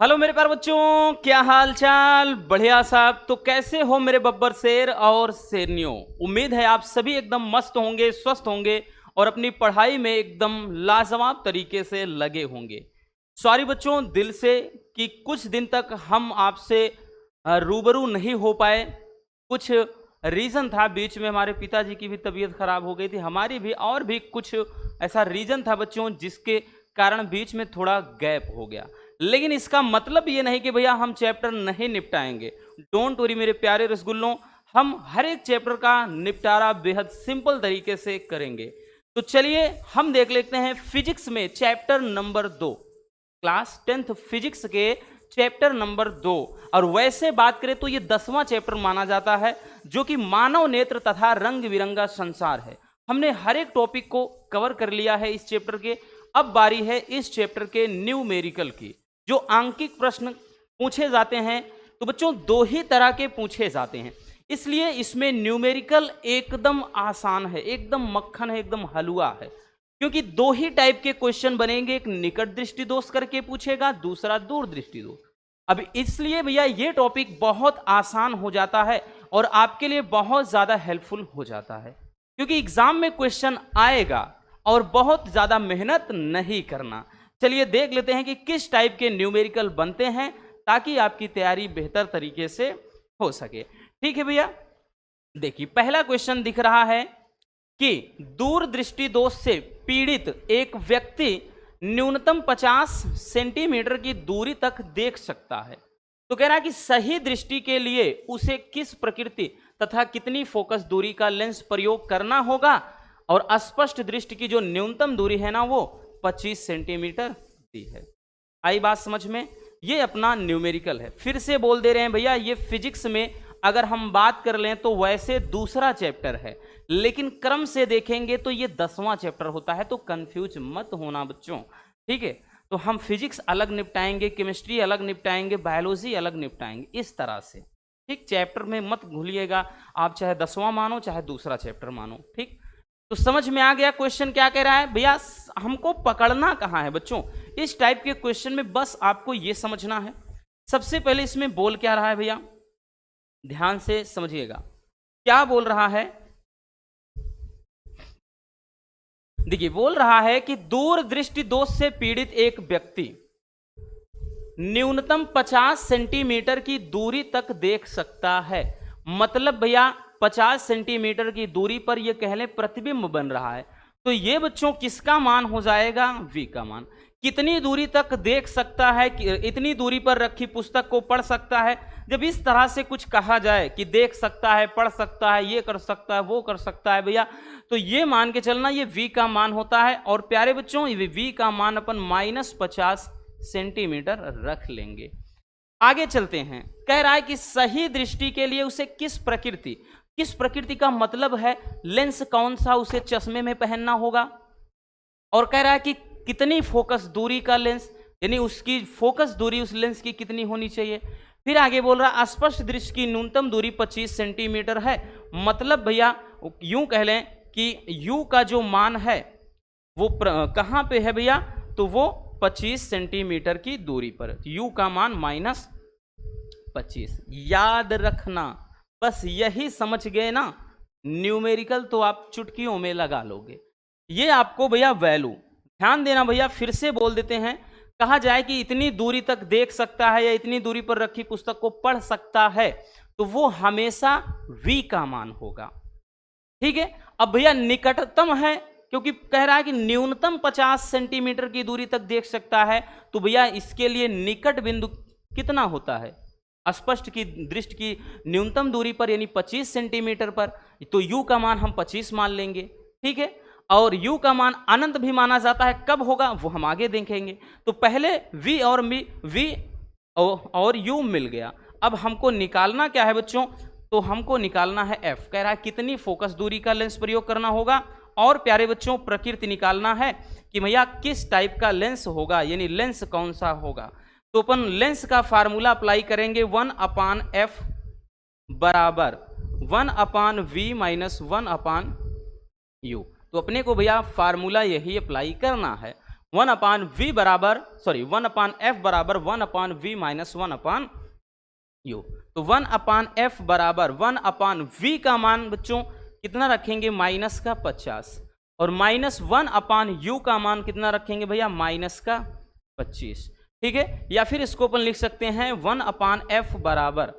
Hello मेरे प्यारे बच्चों, क्या हाल चाल। बढ़िया साहब। तो कैसे हो मेरे बब्बर शेर और शेरनियों। उम्मीद है आप सभी एकदम मस्त होंगे, स्वस्थ होंगे और अपनी पढ़ाई में एकदम लाजवाब तरीके से लगे होंगे। सॉरी बच्चों दिल से कि कुछ दिन तक हम आपसे रूबरू नहीं हो पाए। कुछ रीज़न था, बीच में हमारे पिताजी की भी तबीयत खराब हो गई थी, हमारी भी, और भी कुछ ऐसा रीज़न था बच्चों जिसके कारण बीच में थोड़ा गैप हो गया। लेकिन इसका मतलब ये नहीं कि भैया हम चैप्टर नहीं निपटाएंगे। डोंट वरी मेरे प्यारे रसगुल्लों, हम हर एक चैप्टर का निपटारा बेहद सिंपल तरीके से करेंगे। तो चलिए हम देख लेते हैं फिजिक्स में chapter number 2, class 10th physics के चैप्टर नंबर 2। और वैसे बात करें तो ये 10वां चैप्टर माना जाता है, जो कि मानव नेत्र तथा रंग बिरंगा संसार है। हमने हर एक टॉपिक को कवर कर लिया है इस चैप्टर के। अब बारी है इस चैप्टर के न्यूमेरिकल की। जो आंकिक प्रश्न पूछे जाते हैं तो बच्चों दो ही तरह के पूछे जाते हैं, इसलिए इसमें न्यूमेरिकल एकदम आसान है, एकदम मक्खन है, एकदम हलवा है। क्योंकि दो ही टाइप के क्वेश्चन बनेंगे, एक निकट दृष्टि दोष करके पूछेगा, दूसरा दूर दृष्टि दोष। अब इसलिए भैया ये टॉपिक बहुत आसान हो जाता है और आपके लिए बहुत ज्यादा हेल्पफुल हो जाता है, क्योंकि एग्जाम में क्वेश्चन आएगा और बहुत ज्यादा मेहनत नहीं करना। चलिए देख लेते हैं कि किस टाइप के न्यूमेरिकल बनते हैं, ताकि आपकी तैयारी बेहतर तरीके से हो सके। ठीक है भैया, देखिए पहला क्वेश्चन दिख रहा है कि दूरदृष्टि दोष से पीड़ित एक व्यक्ति न्यूनतम 50 सेंटीमीटर की दूरी तक देख सकता है। तो कह रहा है कि सही दृष्टि के लिए उसे किस प्रकृति तथा कितनी फोकस दूरी का लेंस प्रयोग करना होगा, और अस्पष्ट दृष्टि की जो न्यूनतम दूरी है ना वो 25 सेंटीमीटर दी है। आई बात समझ में। ये अपना न्यूमेरिकल है। फिर से बोल दे रहे हैं भैया, ये फिजिक्स में अगर हम बात कर लें तो वैसे दूसरा चैप्टर है, लेकिन क्रम से देखेंगे तो ये 10वां चैप्टर होता है। तो कंफ्यूज मत होना बच्चों, ठीक है। तो हम फिजिक्स अलग निपटाएंगे, केमिस्ट्री अलग निपटाएंगे, बायोलॉजी अलग निपटाएंगे, इस तरह से। ठीक, चैप्टर में मत भूलिएगा, आप चाहे 10वां मानो चाहे दूसरा चैप्टर मानो। ठीक, तो समझ में आ गया क्वेश्चन क्या कह रहा है भैया। हमको पकड़ना कहाँ है बच्चों, इस टाइप के क्वेश्चन में बस आपको ये समझना है। सबसे पहले इसमें बोल क्या रहा है भैया, ध्यान से समझिएगा क्या बोल रहा है। देखिए बोल रहा है कि दूर दृष्टि दोष से पीड़ित एक व्यक्ति न्यूनतम 50 सेंटीमीटर की दूरी तक देख सकता है। मतलब भैया 50 सेंटीमीटर की दूरी पर यह कह लें प्रतिबिंब बन रहा है। तो ये बच्चों किसका मान हो जाएगा, v का मान। कितनी दूरी तक देख सकता है, इतनी दूरी पर रखी पुस्तक को पढ़ सकता है। जब इस तरह से कुछ कहा जाए कि देख सकता है, पढ़ सकता है, ये कर सकता है, वो कर सकता है भैया, तो ये मान के चलना ये v का मान होता है। और प्यारे बच्चों v का मान अपन -50 सेंटीमीटर रख लेंगे। आगे चलते हैं। कह रहा है कि सही दृष्टि के लिए उसे किस प्रकृति का मतलब है लेंस कौन सा उसे चश्मे में पहनना होगा, और कह रहा है कि कितनी फोकस दूरी का लेंस, यानी उसकी फोकस दूरी उस लेंस की कितनी होनी चाहिए। फिर आगे बोल रहा है अस्पष्ट दृष्टि की न्यूनतम दूरी 25 सेंटीमीटर है। मतलब भैया यूं कह लें कि u का जो मान है वो कहां पे है भैया, तो वो 25 सेंटीमीटर की दूरी पर। u का मान -25। याद रखना, बस यही समझ गए ना, न्यूमेरिकल तो आप चुटकियों में लगा लोगे। ये आपको भैया वैल्यू ध्यान देना भैया। फिर से बोल देते हैं, कहा जाए कि इतनी दूरी तक देख सकता है या इतनी दूरी पर रखी पुस्तक को पढ़ सकता है, तो वो हमेशा v का मान होगा। ठीक है। अब भैया निकटतम है, क्योंकि कह रहा है कि न्यूनतम 50 सेंटीमीटर की दूरी तक देख सकता है, तो भैया इसके लिए निकट बिंदु कितना होता है, अस्पष्ट की दृष्टि की न्यूनतम दूरी पर यानी 25 सेंटीमीटर पर, तो u का मान हम 25 मान लेंगे। ठीक है। और u का मान अनंत भी माना जाता है, कब होगा वो हम आगे देखेंगे। तो पहले v और u मिल गया। अब हमको निकालना क्या है बच्चों, तो हमको निकालना है f। कह रहा है कितनी फोकस दूरी का लेंस प्रयोग करना होगा, और प्यारे बच्चों प्रकृति निकालना है कि भैया किस टाइप का लेंस होगा, यानी लेंस कौन सा होगा। तो अपन लेंस का फार्मूला अप्लाई करेंगे, 1/f बराबर 1/v - 1/u। तो अपने को भैया फार्मूला यही अप्लाई करना है। वन अपान वी बराबर, सॉरी, वन अपान एफ बराबर one upon v minus one upon u. तो वन अपान एफ बराबर वन अपान वी का मान बच्चों कितना रखेंगे, माइनस का 50, और माइनस वन अपान यू का मान कितना रखेंगे भैया, माइनस का 25। ठीक है, या फिर इसको अपन लिख सकते हैं वन अपान एफ बराबर,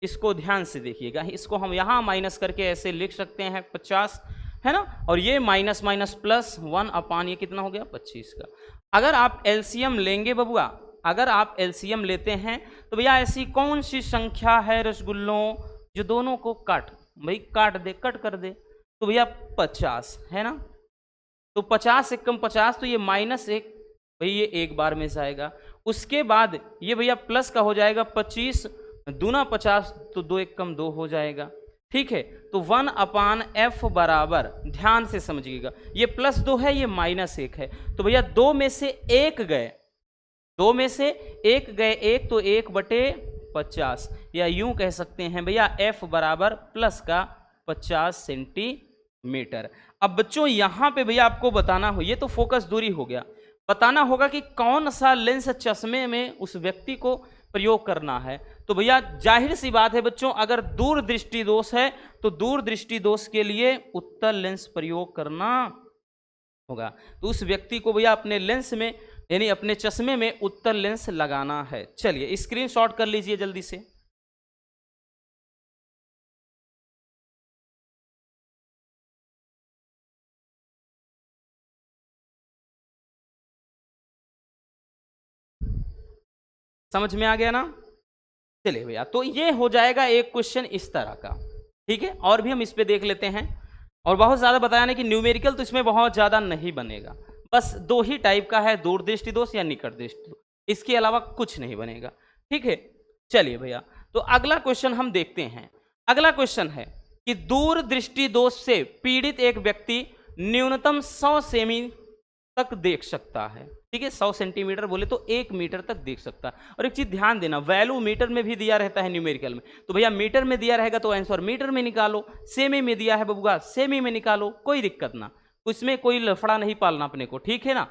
इसको ध्यान से देखिएगा, इसको हम यहां माइनस करके ऐसे लिख सकते हैं 50, है ना, और ये minus minus plus one upon ये कितना हो गया 25 का। अगर आप एलसीएम लेंगे बबुआ, अगर आप एलसीएम लेते हैं तो भैया ऐसी कौन सी संख्या है रसगुल्लों जो दोनों को काट दे, कट कर दे, तो भैया 50 है ना, तो 50 से कम 50, तो ये माइनस एक, भाई ये एक बार में जाएगा। उसके बाद ये भैया प्लस का हो जाएगा 25 दूना 50, तो 2 एक कम 2 हो जाएगा। ठीक है, तो वन अपान एफ बराबर, ध्यान से समझिएगा, ये प्लस 2 है, ये माइनस 1 है, तो भैया 2 में से 1 गए, 2 में से 1 गए 1, तो 1/50, या यूं कह सकते हैं भैया एफ बराबर प्लस का 50 सेंटीमीटर। अब बच्चों यहां पे भैया आपको बताना हो, ये तो फोकस दूरी हो गया, बताना होगा कि कौन सा लेंस चश्मे में उस व्यक्ति को प्रयोग करना है। तो भैया जाहिर सी बात है बच्चों, अगर दूर दृष्टि दोष है तो दूर दृष्टि दोष के लिए उत्तल लेंस प्रयोग करना होगा। तो उस व्यक्ति को भैया अपने लेंस में, यानी अपने चश्मे में उत्तल लेंस लगाना है। चलिए स्क्रीनशॉट कर लीजिए जल्दी से। समझ में आ गया ना? चलिए भैया, तो ये हो जाएगा एक क्वेश्चन इस तरह का। ठीक है, और भी हम इस पे देख लेते हैं, और बहुत ज्यादा बताया नहीं कि न्यूमेरिकल तो इसमें बहुत ज्यादा नहीं बनेगा, बस 2 ही टाइप का है, दूरदृष्टि दोष या निकट दृष्टि दोष, इसके अलावा कुछ नहीं बनेगा। ठीक है, चलिए भैया, तो अगला क्वेश्चन हम देखते हैं। अगला क्वेश्चन है कि दूर दृष्टि दोष से पीड़ित एक व्यक्ति न्यूनतम 100 सेमी तक देख सकता है। ठीक है, 100 सेंटीमीटर बोले तो 1 मीटर तक देख सकता है। और एक चीज ध्यान देना, वैल्यू मीटर में भी दिया रहता है न्यूमेरिकल में, तो भैया मीटर में दिया रहेगा तो आंसर मीटर में निकालो, सेमी में दिया है बबुआ सेमी में निकालो, कोई दिक्कत ना, उसमें कोई लफड़ा नहीं पालना अपने को। ठीक है ना,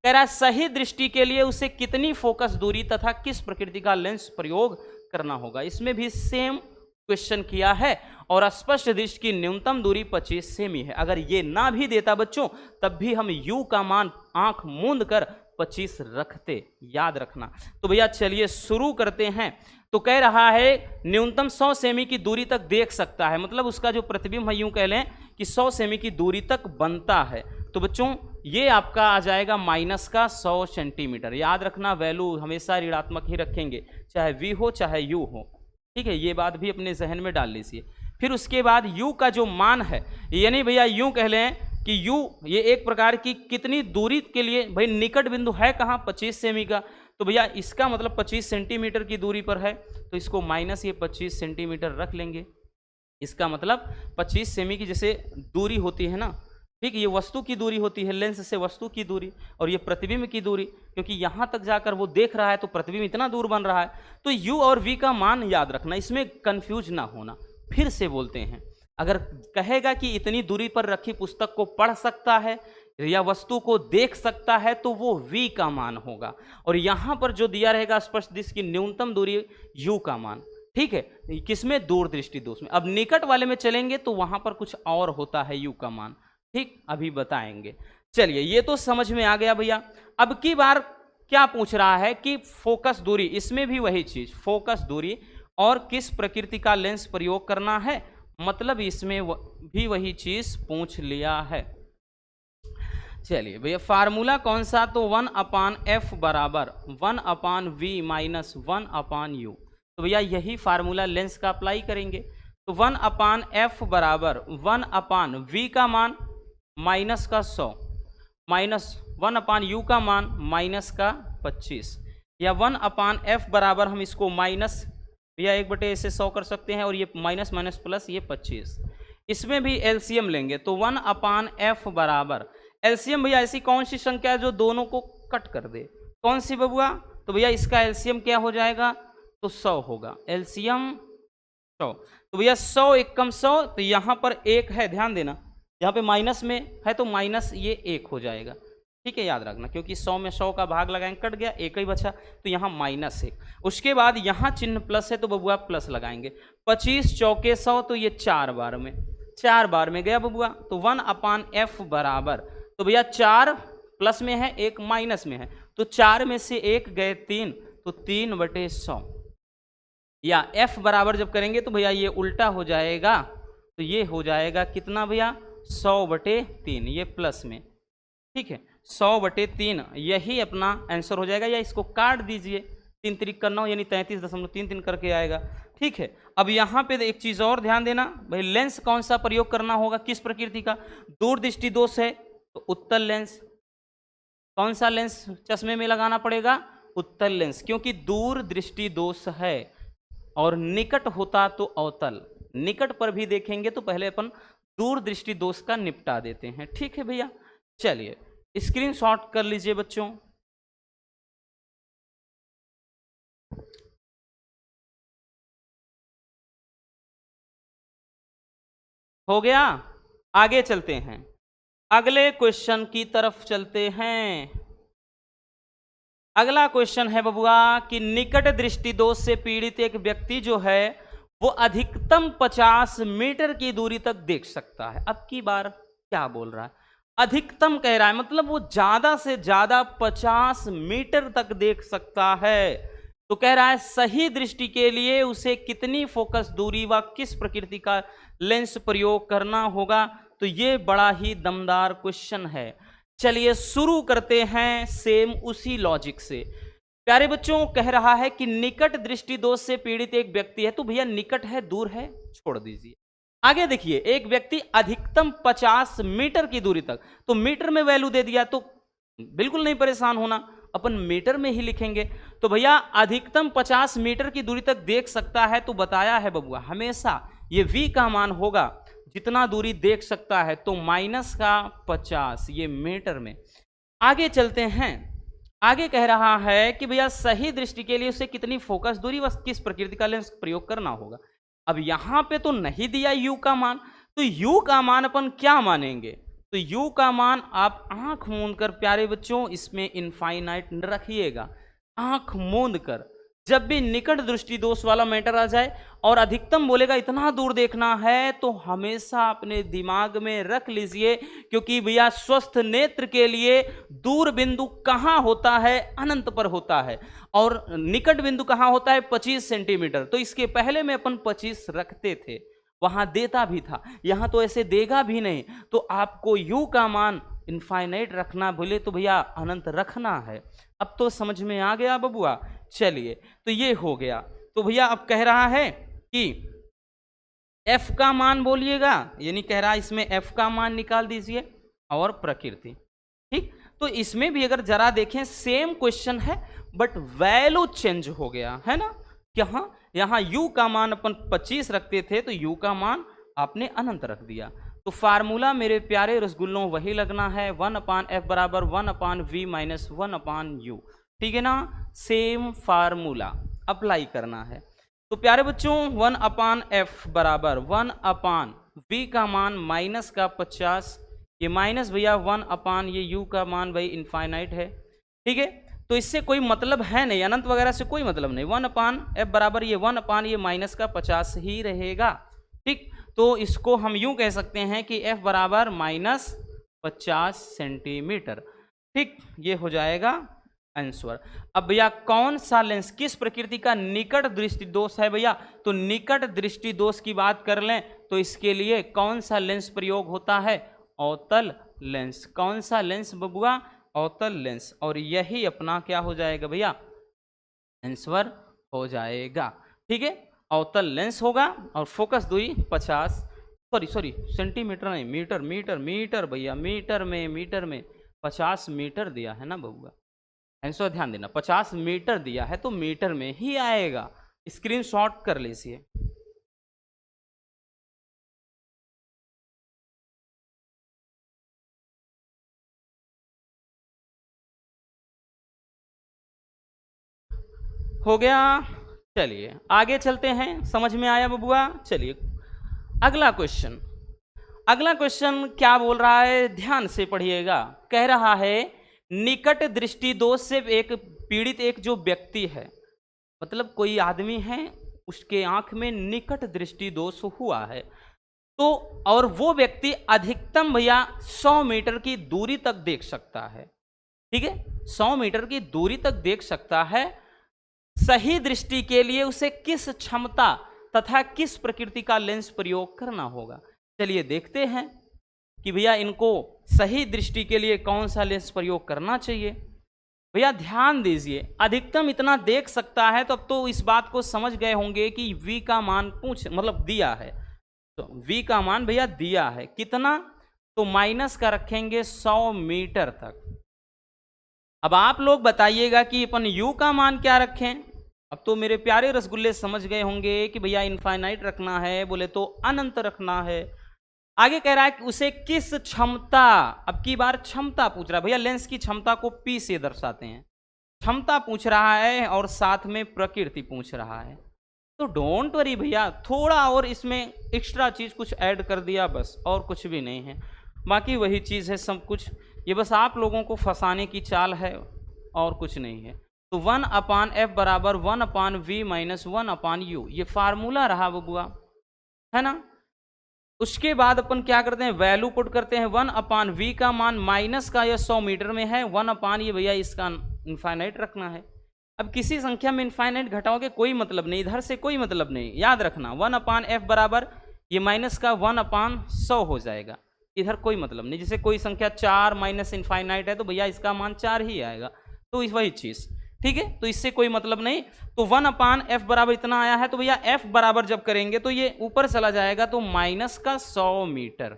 कह रहा है सही दृष्टि के लिए उसे कितनी फोकस दूरी तथा किस प्रकृति का लेंस प्रयोग करना होगा। इसमें भी सेम क्वेश्चन किया है, और स्पष्ट दृष्टि की न्यूनतम दूरी 25 सेमी है। अगर ये ना भी देता बच्चों, तब भी हम यू का मान आंख मूंद कर 25 रखते, याद रखना। तो भैया चलिए शुरू करते हैं। तो कह रहा है न्यूनतम 100 सेमी की दूरी तक देख सकता है, मतलब उसका जो प्रतिबिंब है यूं कह लें कि 100 सेमी की दूरी तक बनता है। तो बच्चों ये आपका आ जाएगा माइनस का 100 सेंटीमीटर। याद रखना, वैल्यू हमेशा ऋणात्मक ही रखेंगे, चाहे वी हो चाहे यू हो। ठीक है, ये बात भी अपने जहन में डाल लीजिए। फिर उसके बाद u का जो मान है, यानी भैया यूं कह लें कि u ये एक प्रकार की कितनी दूरी के लिए, भाई निकट बिंदु है कहाँ, 25 सेमी का, तो भैया इसका मतलब 25 सेंटीमीटर की दूरी पर है, तो इसको माइनस ये 25 सेंटीमीटर रख लेंगे। इसका मतलब 25 सेमी की जैसे दूरी होती है ना, ठीक, ये वस्तु की दूरी होती है, लेंस से वस्तु की दूरी, और ये प्रतिबिंब की दूरी, क्योंकि यहाँ तक जाकर वो देख रहा है तो प्रतिबिंब इतना दूर बन रहा है। तो u और v का मान याद रखना, इसमें कंफ्यूज ना होना। फिर से बोलते हैं, अगर कहेगा कि इतनी दूरी पर रखी पुस्तक को पढ़ सकता है या वस्तु को देख सकता है, तो वो v का मान होगा, और यहाँ पर जो दिया रहेगा स्पष्ट दृष्टि की न्यूनतम दूरी u का मान। ठीक है, किसमें, दूर दृष्टि दोष में। अब निकट वाले में चलेंगे तो वहां पर कुछ और होता है u का मान, ठीक, अभी बताएंगे। चलिए ये तो समझ में आ गया भैया। अब की बार क्या पूछ रहा है कि फोकस दूरी, इसमें भी वही चीज, फोकस दूरी और किस प्रकृति का लेंस प्रयोग करना है, मतलब इसमें भी वही चीज पूछ लिया है। चलिए भैया फार्मूला कौन सा, तो 1/f बराबर 1/v माइनस 1/u। तो भैया यही फार्मूला लेंस का अप्लाई करेंगे। तो 1/f बराबर 1/v का मान माइनस का 100 माइनस 1/u का मान माइनस का 25, या 1/f बराबर हम इसको माइनस, भैया 1/, ऐसे 100 कर सकते हैं, और ये माइनस माइनस प्लस ये 25। इसमें भी एलसीएम लेंगे तो 1/f बराबर, एलसीएम भैया ऐसी कौन सी संख्या है जो दोनों को कट कर दे, कौन सी बबुआ, तो भैया इसका एलसीएम क्या हो जाएगा, तो 100 होगा, एलसीएम 100। तो भैया 100 एकम 100, तो यहाँ पर 1 है, ध्यान देना, यहाँ पे माइनस में है तो माइनस ये 1 हो जाएगा, ठीक है, याद रखना, क्योंकि 100 में 100 का भाग लगाएंगे, कट गया, एक ही बचा, तो यहाँ -1। उसके बाद यहाँ चिन्ह प्लस है तो बबुआ प्लस लगाएंगे। 25 चौके 100, तो ये 4 बार में, 4 बार में गया बबुआ, तो 1/f बराबर, तो भैया 4 प्लस में है, 1 माइनस में है, तो 4 में से 1 गए 3, तो 3/100, या f बराबर जब करेंगे तो भैया ये उल्टा हो जाएगा, तो ये हो जाएगा कितना भैया, 100/3, ये प्लस में, ठीक है, 100/3 यही अपना आंसर हो जाएगा, या इसको काट दीजिए, 3 3 9 यानी 33.33 करके आएगा। ठीक है, अब यहाँ पे एक चीज और ध्यान देना भाई, लेंस कौन सा प्रयोग करना होगा, किस प्रकृति का, दूरदृष्टि दोष है तो उत्तल लेंस, कौन सा लेंस चश्मे में लगाना पड़ेगा, उत्तल लेंस, क्योंकि दूर दृष्टि दोष है, और निकट होता तो अवतल, निकट पर भी देखेंगे तो पहले अपन दूर दृष्टि दोष का निपटा देते हैं। ठीक है भैया, चलिए स्क्रीनशॉट कर लीजिए बच्चों। हो गया, आगे चलते हैं, अगले क्वेश्चन की तरफ चलते हैं। अगला क्वेश्चन है बबुआ कि निकट दृष्टि दोष से पीड़ित एक व्यक्ति जो है वो अधिकतम 50 मीटर की दूरी तक देख सकता है। अब की बार क्या बोल रहा है, अधिकतम कह रहा है, मतलब वो ज्यादा से ज्यादा 50 मीटर तक देख सकता है। तो कह रहा है सही दृष्टि के लिए उसे कितनी फोकस दूरी व किस प्रकृति का लेंस प्रयोग करना होगा। तो ये बड़ा ही दमदार क्वेश्चन है। चलिए शुरू करते हैं सेम उसी लॉजिक से। प्यारे बच्चों, कह रहा है कि निकट दृष्टि दोष से पीड़ित एक व्यक्ति है, तो भैया निकट है दूर है छोड़ दीजिए। आगे देखिए, एक व्यक्ति अधिकतम 50 मीटर की दूरी तक, तो मीटर में वैल्यू दे दिया तो बिल्कुल नहीं परेशान होना, अपन मीटर में ही लिखेंगे। तो भैया अधिकतम 50 मीटर की दूरी तक देख सकता है, तो बताया है बबुआ हमेशा ये v का मान होगा जितना दूरी देख सकता है, तो -50 ये मीटर में। आगे चलते हैं, आगे कह रहा है कि भैया सही दृष्टि के लिए उसे कितनी फोकस दूरी व किस प्रकृति का लेंस प्रयोग करना होगा। अब यहां पे तो नहीं दिया u का मान, तो u का मान अपन क्या मानेंगे, तो u का मान आप आंख मूंद कर प्यारे बच्चों इसमें इनफाइनाइट रखिएगा, आंख मूंद कर। जब भी निकट दृष्टि दोष वाला मैटर आ जाए और अधिकतम बोलेगा इतना दूर देखना है, तो हमेशा अपने दिमाग में रख लीजिए, क्योंकि भैया स्वस्थ नेत्र के लिए दूर बिंदु कहाँ होता है, अनंत पर होता है, और निकट बिंदु कहाँ होता है, 25 सेंटीमीटर। तो इसके पहले में अपन 25 रखते थे, वहां देता भी था, यहां तो ऐसे देगा भी नहीं। तो आपको u का मान इनफाइनाइट रखना, बोले तो भैया अनंत रखना है। अब तो समझ में आ गया बबुआ। चलिए, तो ये हो गया। तो भैया अब कह रहा है कि f का मान बोलिएगा, यानी कह रहा है इसमें f का मान निकाल दीजिए और प्रकृति। ठीक, तो इसमें भी अगर जरा देखें सेम क्वेश्चन है, बट वैल्यू चेंज हो गया है ना। यहाँ u का मान अपन 25 रखते थे, तो u का मान आपने अनंत रख दिया। तो फार्मूला मेरे प्यारे रसगुल्लों वही लगना है, 1/f बराबर 1/v माइनस 1/u। ठीक है ना, सेम फार्मूला अप्लाई करना है। तो प्यारे बच्चों 1/f बराबर 1/v का मान माइनस का 50, ये माइनस भैया 1/ ये u का मान भाई इनफाइनाइट है। ठीक है, तो इससे कोई मतलब है नहीं, अनंत वगैरह से कोई मतलब नहीं। 1/f बराबर ये 1/ ये माइनस का 50 ही रहेगा। ठीक, तो इसको हम यूं कह सकते हैं कि f बराबर -50 सेंटीमीटर। ठीक, ये हो जाएगा आंसर। अब भैया कौन सा लेंस किस प्रकृति का निकट दृष्टि दोष है भैया, तो निकट दृष्टि दोष की बात कर लें तो इसके लिए कौन सा लेंस प्रयोग होता है, अवतल लेंस। कौन सा लेंस बबुआ, अवतल लेंस। और यही अपना क्या हो जाएगा भैया, आंसर हो जाएगा। ठीक है, अवतल लेंस होगा और फोकस दूरी 50, सॉरी सेंटीमीटर नहीं, मीटर भैया, मीटर में 50 मीटर दिया है ना बबुआ, आंसर ध्यान देना, 50 मीटर दिया है तो मीटर में ही आएगा। स्क्रीनशॉट कर लीजिए। हो गया, चलिए आगे चलते हैं। समझ में आया बबुआ। चलिए अगला क्वेश्चन, अगला क्वेश्चन क्या बोल रहा है, ध्यान से पढ़िएगा। कह रहा है निकट दृष्टि दोष से एक पीड़ित एक जो व्यक्ति है, मतलब कोई आदमी है, उसके आंख में निकट दृष्टि दोष हुआ है, तो और वो व्यक्ति अधिकतम भैया 100 मीटर की दूरी तक देख सकता है। ठीक है, 100 मीटर की दूरी तक देख सकता है। सही दृष्टि के लिए उसे किस क्षमता तथा किस प्रकृति का लेंस प्रयोग करना होगा? चलिए देखते हैं कि भैया इनको सही दृष्टि के लिए कौन सा लेंस प्रयोग करना चाहिए। भैया ध्यान दीजिए, अधिकतम इतना देख सकता है, तो अब तो इस बात को समझ गए होंगे कि v का मान मतलब दिया है, तो v का मान भैया दिया है कितना, तो माइनस का रखेंगे 100 मीटर तक। अब आप लोग बताइएगा कि अपन u का मान क्या रखें। अब तो मेरे प्यारे रसगुल्ले समझ गए होंगे कि भैया इनफाइनाइट रखना है, बोले तो अनंत रखना है। आगे कह रहा है कि उसे किस क्षमता, अब की बार क्षमता पूछ रहा है भैया, लेंस की क्षमता को P से दर्शाते हैं, क्षमता पूछ रहा है और साथ में प्रकृति पूछ रहा है। तो डोंट वरी भैया, थोड़ा और इसमें एक्स्ट्रा चीज कुछ ऐड कर दिया बस, और कुछ भी नहीं है, बाकी वही चीज है सब कुछ। ये बस आप लोगों को फंसाने की चाल है और कुछ नहीं है। तो 1/f बराबर 1/v माइनस 1/u, ये फार्मूला रहा बबुआ, है ना। उसके बाद अपन क्या करते हैं, वैल्यू पुट करते हैं। 1/v का मान माइनस का यह 100 मीटर में है, 1/ ये भैया इसका इनफाइनाइट रखना है। अब किसी संख्या में इनफाइनाइट घटाओगे कोई मतलब नहीं, इधर से कोई मतलब नहीं, याद रखना 1/f बराबर ये माइनस का 1/100 हो जाएगा, इधर कोई मतलब नहीं। जैसे कोई संख्या 4 माइनस इनफाइनाइट है तो भैया इसका मान 4 ही आएगा, तो वही चीज, ठीक है। तो इससे कोई मतलब नहीं। तो 1/f बराबर इतना आया है, तो भैया f बराबर जब करेंगे तो ये ऊपर चला जाएगा, तो माइनस का 100 मीटर,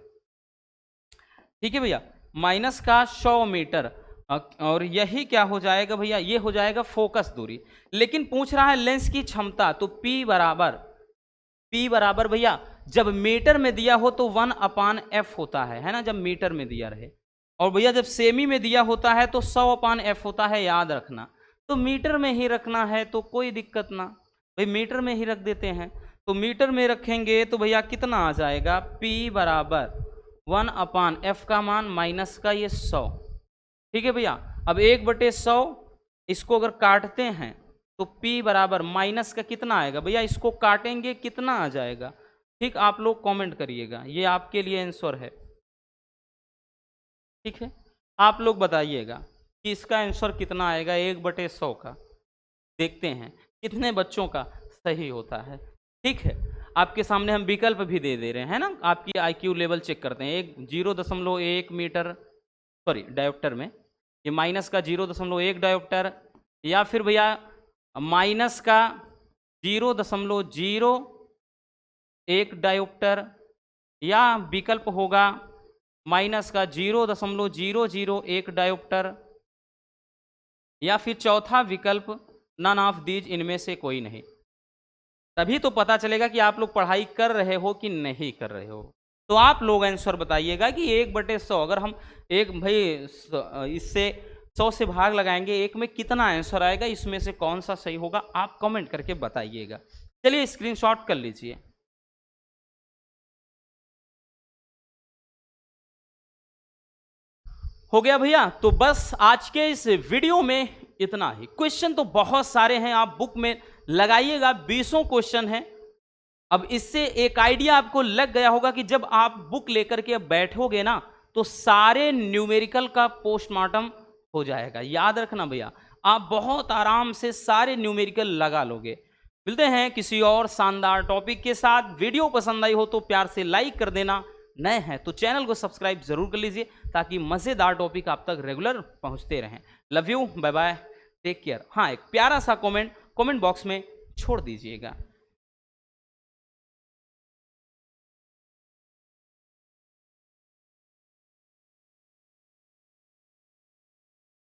ठीक है भैया, माइनस का 100 मीटर। और यही क्या हो जाएगा भैया, ये हो जाएगा फोकस दूरी। लेकिन पूछ रहा है लेंस की क्षमता, तो P बराबर भैया जब मीटर में दिया हो तो 1/f होता है ना, जब मीटर में दिया रहे। और भैया जब सेमी में दिया होता है तो 100/f होता है, याद रखना। तो मीटर में ही रखना है तो कोई दिक्कत ना, भाई मीटर में ही रख देते हैं। तो मीटर में रखेंगे तो भैया कितना आ जाएगा, P बराबर 1/f का मान माइनस का ये 100, ठीक है भैया। अब 1/100 इसको अगर काटते हैं तो P बराबर माइनस का कितना आएगा भैया, इसको काटेंगे कितना आ जाएगा, ठीक, आप लोग कमेंट करिएगा, ये आपके लिए आंसर है, ठीक है। आप लोग बताइएगा कि इसका आंसर कितना आएगा 1/100 का। देखते हैं कितने बच्चों का सही होता है, ठीक है। आपके सामने हम विकल्प भी दे रहे हैं ना, आपकी IQ लेवल चेक करते हैं। 0.1 मीटर, सॉरी डायोप्टर में ये माइनस का 0.1 डायोप्टर, या फिर भैया माइनस का 0.01 डायोप्टर, या विकल्प होगा माइनस का 0.001 डायोप्टर, या फिर चौथा विकल्प नन ऑफ दीज, इनमें से कोई नहीं। तभी तो पता चलेगा कि आप लोग पढ़ाई कर रहे हो कि नहीं कर रहे हो। तो आप लोग आंसर बताइएगा कि 1/100 अगर हम एक भाई इससे 100 से भाग लगाएंगे, एक में कितना आंसर आएगा, इसमें से कौन सा सही होगा, आप कमेंट करके बताइएगा। चलिए स्क्रीनशॉट कर लीजिए। हो गया भैया। तो बस आज के इस वीडियो में इतना ही। क्वेश्चन तो बहुत सारे हैं, आप बुक में लगाइएगा, 20 क्वेश्चन हैं। अब इससे एक आइडिया आपको लग गया होगा कि जब आप बुक लेकर के बैठोगे ना तो सारे न्यूमेरिकल का पोस्टमार्टम हो जाएगा। याद रखना भैया, आप बहुत आराम से सारे न्यूमेरिकल लगा लोगे। मिलते हैं किसी और शानदार टॉपिक के साथ। वीडियो पसंद आई हो तो प्यार से लाइक कर देना, नए हैं तो चैनल को सब्सक्राइब जरूर कर लीजिए ताकि मजेदार टॉपिक आप तक रेगुलर पहुंचते रहें। Love you, bye bye, take care. हाँ, एक प्यारा सा कमेंट बॉक्स में छोड़ दीजिएगा।